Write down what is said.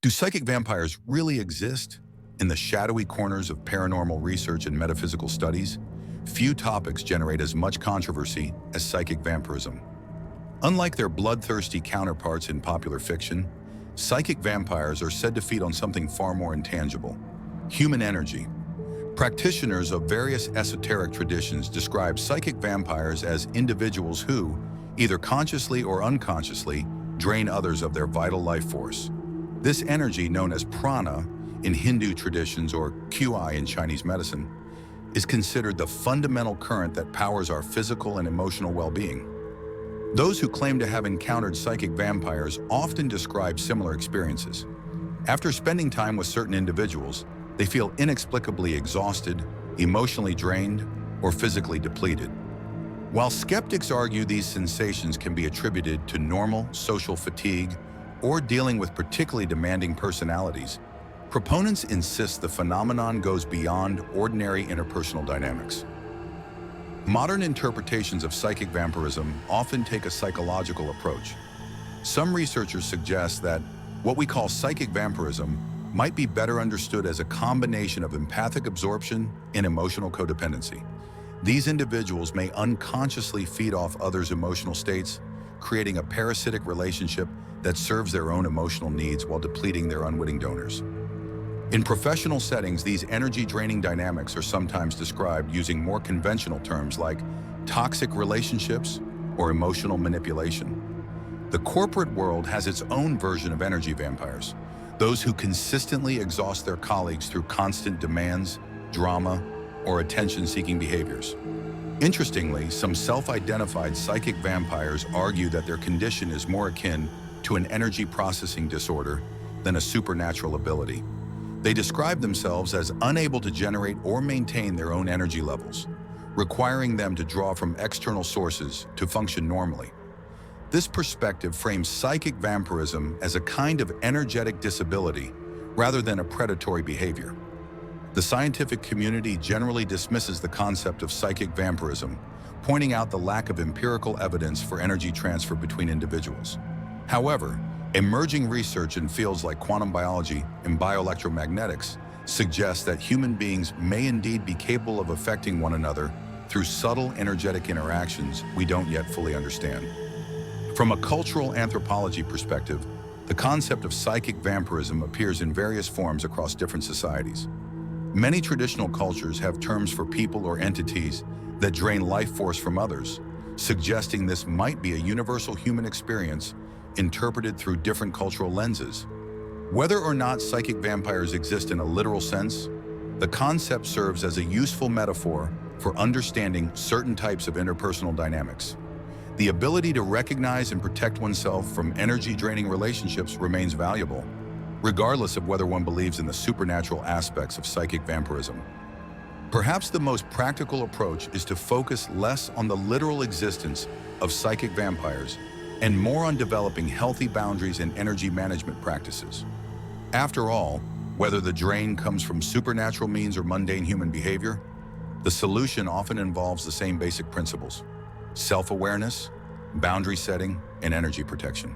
Do psychic vampires really exist? In the shadowy corners of paranormal research and metaphysical studies, few topics generate as much controversy as psychic vampirism. Unlike their bloodthirsty counterparts in popular fiction, psychic vampires are said to feed on something far more intangible: human energy. Practitioners of various esoteric traditions describe psychic vampires as individuals who, either consciously or unconsciously, drain others of their vital life force. This energy, known as prana in Hindu traditions or qi in Chinese medicine, is considered the fundamental current that powers our physical and emotional well-being. Those who claim to have encountered psychic vampires often describe similar experiences. After spending time with certain individuals, they feel inexplicably exhausted, emotionally drained, or physically depleted. While skeptics argue these sensations can be attributed to normal social fatigue or dealing with particularly demanding personalities, proponents insist the phenomenon goes beyond ordinary interpersonal dynamics. Modern interpretations of psychic vampirism often take a psychological approach. Some researchers suggest that what we call psychic vampirism might be better understood as a combination of empathic absorption and emotional codependency. These individuals may unconsciously feed off others' emotional states, creating a parasitic relationship that serves their own emotional needs while depleting their unwitting donors. In professional settings, these energy-draining dynamics are sometimes described using more conventional terms like toxic relationships or emotional manipulation. The corporate world has its own version of energy vampires, those who consistently exhaust their colleagues through constant demands, drama, or attention-seeking behaviors. Interestingly, some self-identified psychic vampires argue that their condition is more akin to an energy processing disorder than a supernatural ability. They describe themselves as unable to generate or maintain their own energy levels, requiring them to draw from external sources to function normally. This perspective frames psychic vampirism as a kind of energetic disability rather than a predatory behavior. The scientific community generally dismisses the concept of psychic vampirism, pointing out the lack of empirical evidence for energy transfer between individuals. However, emerging research in fields like quantum biology and bioelectromagnetics suggests that human beings may indeed be capable of affecting one another through subtle energetic interactions we don't yet fully understand. From a cultural anthropology perspective, the concept of psychic vampirism appears in various forms across different societies. Many traditional cultures have terms for people or entities that drain life force from others, suggesting this might be a universal human experience interpreted through different cultural lenses. Whether or not psychic vampires exist in a literal sense, the concept serves as a useful metaphor for understanding certain types of interpersonal dynamics. The ability to recognize and protect oneself from energy-draining relationships remains valuable, regardless of whether one believes in the supernatural aspects of psychic vampirism. Perhaps the most practical approach is to focus less on the literal existence of psychic vampires and more on developing healthy boundaries and energy management practices. After all, whether the drain comes from supernatural means or mundane human behavior, the solution often involves the same basic principles: self-awareness, boundary setting, and energy protection.